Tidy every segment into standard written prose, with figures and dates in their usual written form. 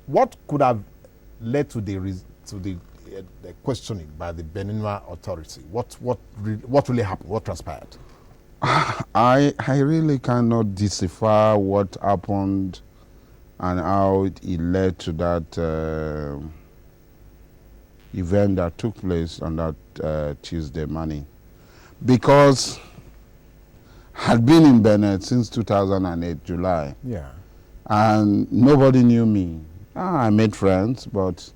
What could have led to the questioning by the Beninese authority? What really happened? What transpired? I really cannot decipher what happened and how it led to that event that took place on that Tuesday morning, because had been in Benin since 2008 July. Yeah. And nobody knew me. I made friends, but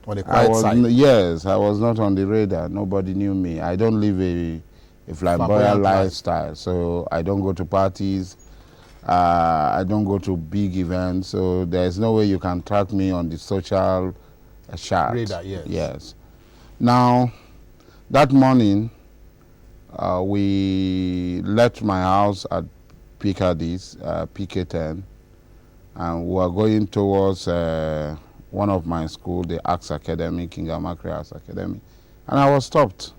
on the quiet side. Yes, I was not on the radar. Nobody knew me. I don't live a flamboyant lifestyle, so I don't go to parties. I don't go to big events, so there's no way you can track me on the social chart. Radar, yes. Yes. Now, that morning, we left my house at Piccadilly's, PK10, and we were going towards one of my schools, the Arts Academy, King Amakri Arts Academy, and I was stopped.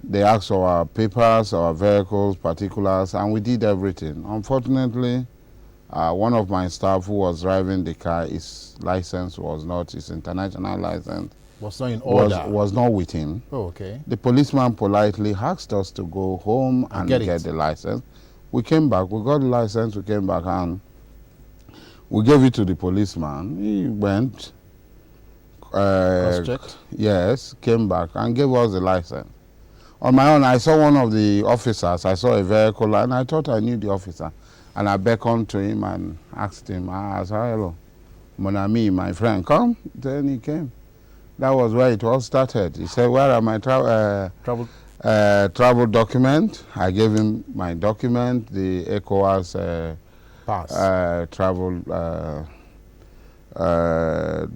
They asked for our papers, our vehicles, particulars, and we did everything. Unfortunately, one of my staff who was driving the car, his license was not, his international license was not in order. Was not with him. Oh, okay. The policeman politely asked us to go home and get the license. We came back, we got the license, we came back, and we gave it to the policeman. He went, cross-checked? Yes, came back and gave us the license. On my own, I saw one of the officers. I saw a vehicle, and I thought I knew the officer. And I beckoned to him and asked him, I said, hello, mon ami, my friend, come. Then he came. That was where it all started. He said, where are my travel document? I gave him my document, the ECOWAS pass. Travel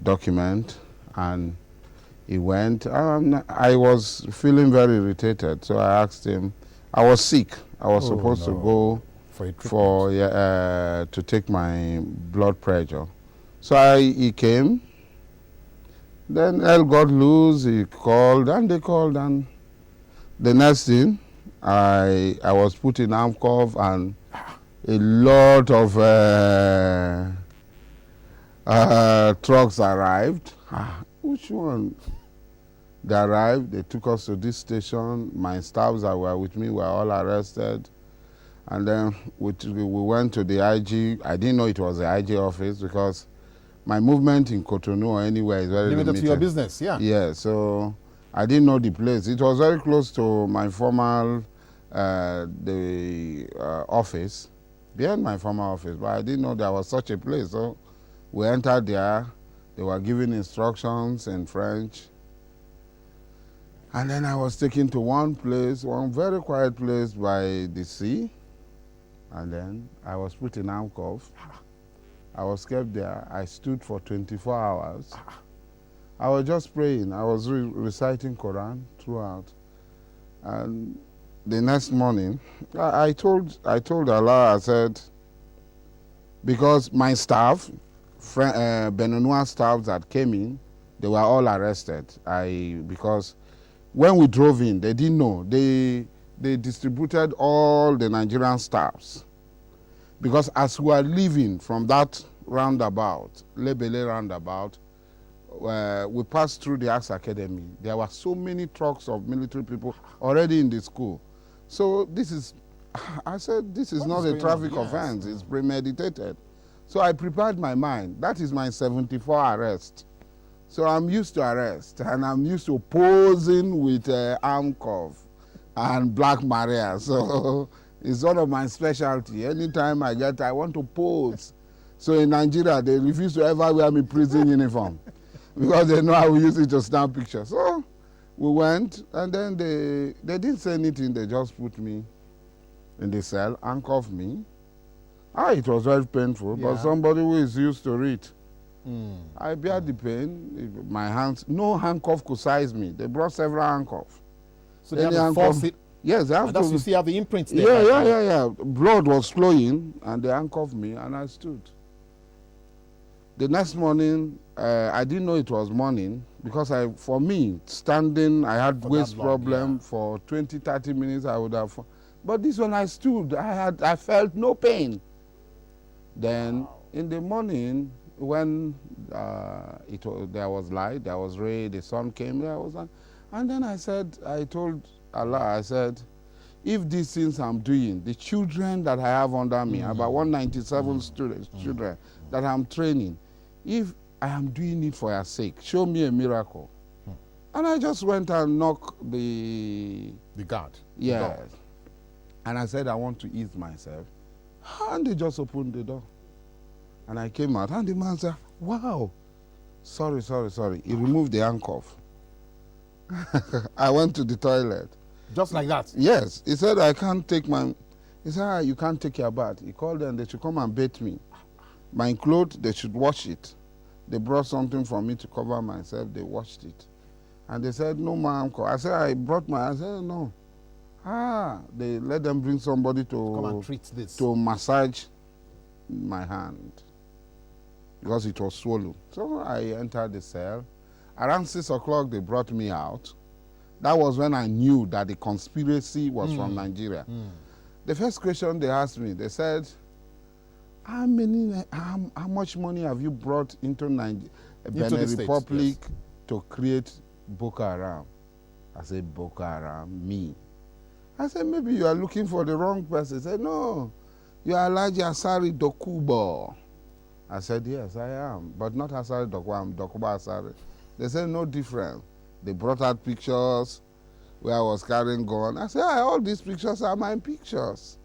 document, and he went. I was feeling very irritated, so I asked him. I was sick. I was supposed to go to take my blood pressure. So he came. Then hell got loose. He called, and they called, and the next thing, I was put in handcuff, and a lot of trucks arrived. Which one? They arrived, they took us to this station. My staffs that were with me were all arrested. And then we went to the IG. I didn't know it was the IG office because my movement in Cotonou or anywhere is very limited. Limited to your business, yeah. Yeah, so I didn't know the place. It was very close to my formal office, behind my former office, but I didn't know there was such a place. So we entered there. They were giving instructions in French. And then I was taken to one place, one very quiet place by the sea. And then I was put in handcuffs. I was kept there. I stood for 24 hours. I was just praying. I was reciting Quran throughout. And the next morning, I told Allah, I said, because my staff, Beninese staff that came in, they were all arrested. Because when we drove in, they didn't know. They distributed all the Nigerian staffs. Because as we were leaving from that roundabout, Lebele roundabout, we passed through the Arts Academy. There were so many trucks of military people already in the school. So I said, this is not a traffic offense, it's premeditated. So I prepared my mind. That is my 74 arrest. So I'm used to arrest, and I'm used to posing with handcuff and Black Maria. So it's one of my specialty. Anytime I want to pose. So in Nigeria, they refuse to ever wear me prison uniform because they know I will use it to snap pictures. So we went, and then they didn't say anything. They just put me in the cell, handcuffed me. It was very painful, but somebody who is used to it. I bear the pain. My hands, no handcuff could size me. They brought several handcuffs. So they have to force it. Yes, they have to. You see how the imprints there. Yeah. Blood was flowing, and they handcuffed me, and I stood. The next morning, I didn't know it was morning because for me, standing, I had waist problem for 20, 30 minutes. I would have. But this one, I stood. I felt no pain. Then in the morning, when there was light, there was ray, the sun came, there was light. And then I told Allah, I said, if these things I'm doing, the children that I have under me, about 197 students, children that I'm training, if I am doing it for your sake, show me a miracle. And I just went and knocked the guard. Yes. And I said, I want to ease myself. And they just opened the door. And I came out, and the man said, wow, sorry. He removed the handcuff. I went to the toilet. Just like that? Yes. He said, I can't take he said, you can't take your bath. He called them, they should come and bathe me. My clothes, they should wash it. They brought something for me to cover myself, they washed it. And they said, no, ma'am. I said, I said, no. They let them bring somebody to come and treat this. To massage my hand because it was swollen. So I entered the cell. Around 6 o'clock, they brought me out. That was when I knew that the conspiracy was from Nigeria. The first question they asked me, they said, how much money have you brought into Benin Republic to create Boko Haram? I said, Boko Haram, me. I said, maybe you are looking for the wrong person. He said, no, you are Asari Dokubo. I said, yes, I am, but not Asari Dokubo, I'm Dokubo Asari. They said, no difference. They brought out pictures where I was carrying gun. I said, all these pictures are my pictures.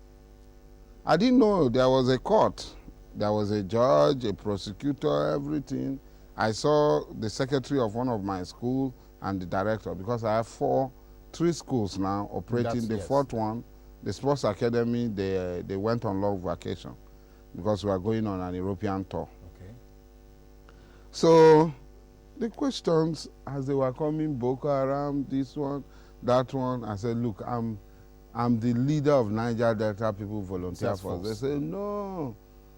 I didn't know there was a court. There was a judge, a prosecutor, everything. I saw the secretary of one of my schools and the director, because I have 3 schools now operating. The fourth one, the sports academy, they went on long vacation because we are going on an European tour. Okay. So the questions as they were coming, Boko Haram, this one, that one, I said, look, I'm the leader of Niger Delta People Volunteer Force. They said, no,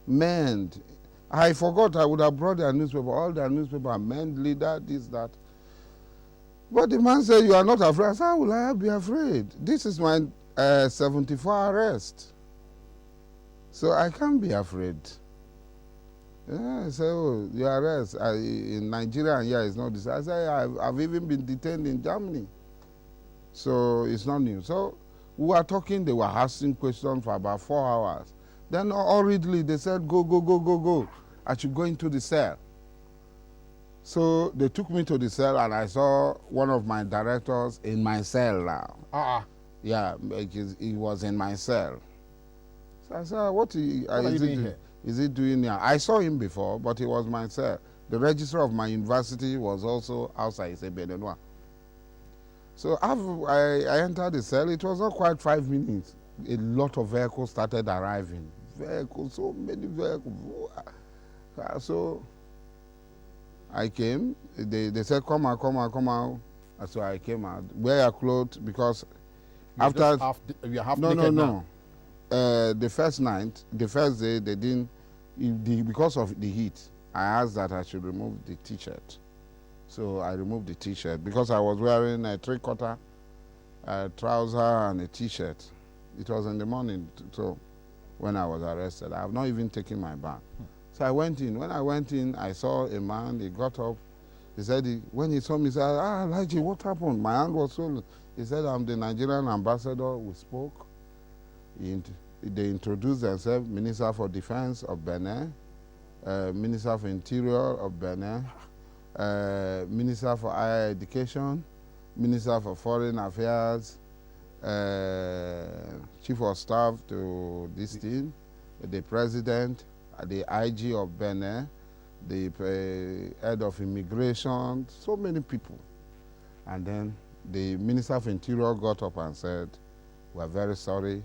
MEND. I forgot, I would have brought their newspaper, all their newspaper, MEND leader, this, that. But the man said, you are not afraid. I said, how will I be afraid? This is my 74 arrest. So I can't be afraid. Yeah, I said, oh, your arrest in Nigeria and here is not this. I said, I've even been detained in Germany. So it's not new. So we were talking, they were asking questions for about 4 hours. Then hurriedly they said, go. I should go into the cell. So they took me to the cell, and I saw one of my directors in my cell now. Yeah, he was in my cell. So I said, what is he doing here? I saw him before, but he was my cell. The registrar of my university was also outside. He said, Benenois. So I entered the cell. It was not quite 5 minutes. A lot of vehicles started arriving. So many vehicles. So I came. They said, come out. So I came out. Wear your clothes, because after you are half naked now. The first night, the first day, they didn't. Because of the heat, I asked that I should remove the T-shirt. So I removed the T-shirt because I was wearing a 3/4 trouser and a T-shirt. It was in the morning, so when I was arrested, I have not even taken my bath. So I went in. When I went in, I saw a man. He got up. He said, when he saw me, he said, Elijah, what happened? My hand was swollen. He said, I'm the Nigerian ambassador. We spoke. They introduced themselves, Minister for Defense of Benin, Minister for Interior of Benin, Minister for Higher Education, Minister for Foreign Affairs, Chief of Staff to this team, the President, the IG of Benin, the Head of Immigration, so many people. And then the Minister of Interior got up and said, we're very sorry.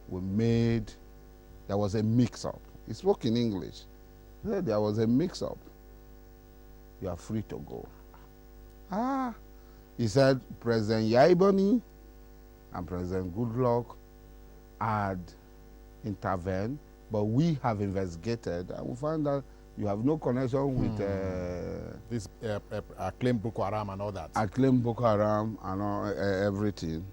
There was a mix-up. He spoke in English. He said there was a mix-up. You are free to go. He said President Yaiboni and President Goodluck had intervened, but we have investigated and we found that you have no connection with this acclaimed Boko Haram and all that. Acclaimed Boko Haram and all, everything.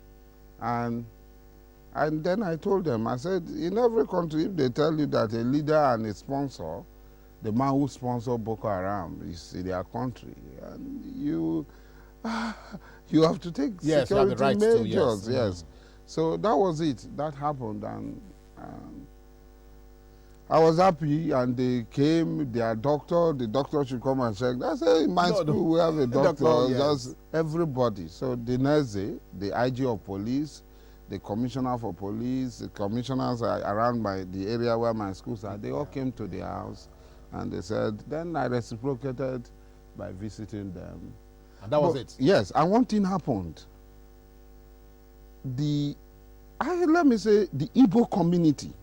And then I told them, I said, in every country, if they tell you that a leader and a sponsor the man who sponsored Boko Haram is in their country, and you have to take yes, security you have the right measures. to, Yes. So that was it. That happened, and I was happy, and they came, their doctor, the doctor should come and check. I said, in my school, we have a doctor, yes. just everybody. So the next day, the IG of police, the commissioner for police, the commissioners around the area where my schools are, they all came to the house, and they said, then I reciprocated by visiting them. And that was it? Yes, and one thing happened. Let me say, the Igbo community,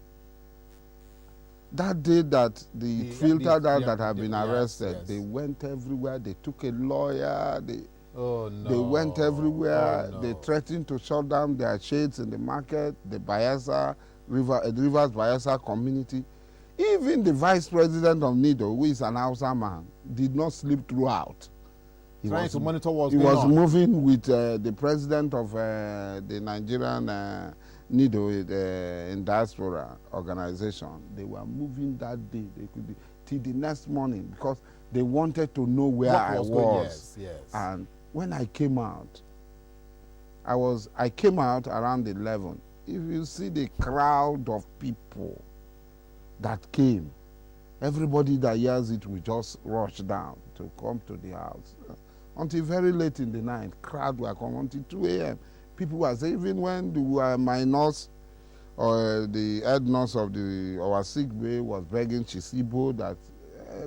that day that the filter that have been arrested, yes. they went everywhere. They took a lawyer. They went Oh, everywhere. no. They threatened to shut down their shades in the market. The Bayelsa Rivers Bayelsa community, even the vice president of NIDO, who is an Hausa man, did not sleep throughout. He was to monitor what's going on. He was moving with the president of the Nigerian NIDO in diaspora organization. They were moving that day. They could be till the next morning because they wanted to know where I was. Yes. And when I came out, I came out around 11. If you see the crowd of people that came, everybody that hears it will just rush down to come to the house. Until very late in the night, crowd were coming until 2 a.m. People were saying, even when my nurse or the head nurse of our sick bay was begging Chisibo that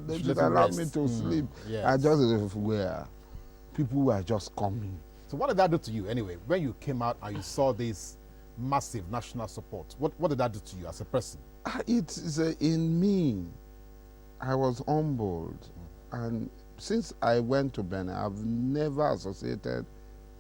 they should allow me to sleep. Yes. I just where people were just coming. So what did that do to you anyway? When you came out and you saw this massive national support, what did that do to you as a person? It's in me. I was humbled. And since I went to Benin, I've never associated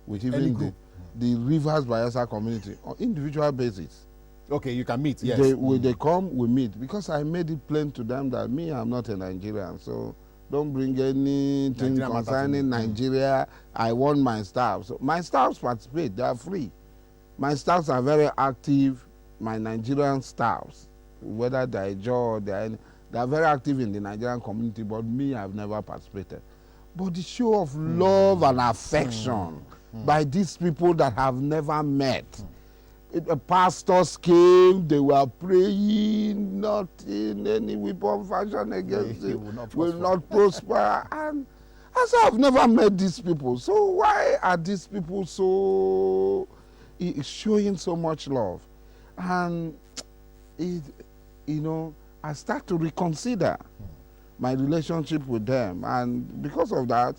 with even the Rivers Bayelsa community on individual basis. Okay, you can meet, yes. They come, we meet. Because I made it plain to them that I'm not a Nigerian, so don't bring anything concerning Nigeria. I want my staff. So my staffs participate, they are free. My staffs are very active, my Nigerian staffs, whether they're Joe or they are very active in the Nigerian community, but me, I've never participated. But the show of love and affection by these people that have never met. The pastors came, they were praying, not in any weapon fashion against it, will not prosper. And I said, I've never met these people. So why are these people so showing so much love? And I start to reconsider my relationship with them. And because of that,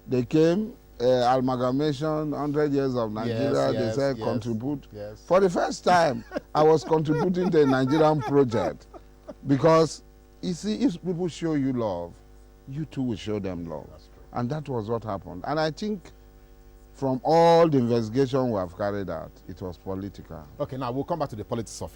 they came, amalgamation, 100 years of Nigeria, they said contribute. Yes. For the first time, I was contributing to a Nigerian project. Because, you see, if people show you love, you too will show them love. And that was what happened. And I think from all the investigation we have carried out, it was political. Okay, now we'll come back to the politics of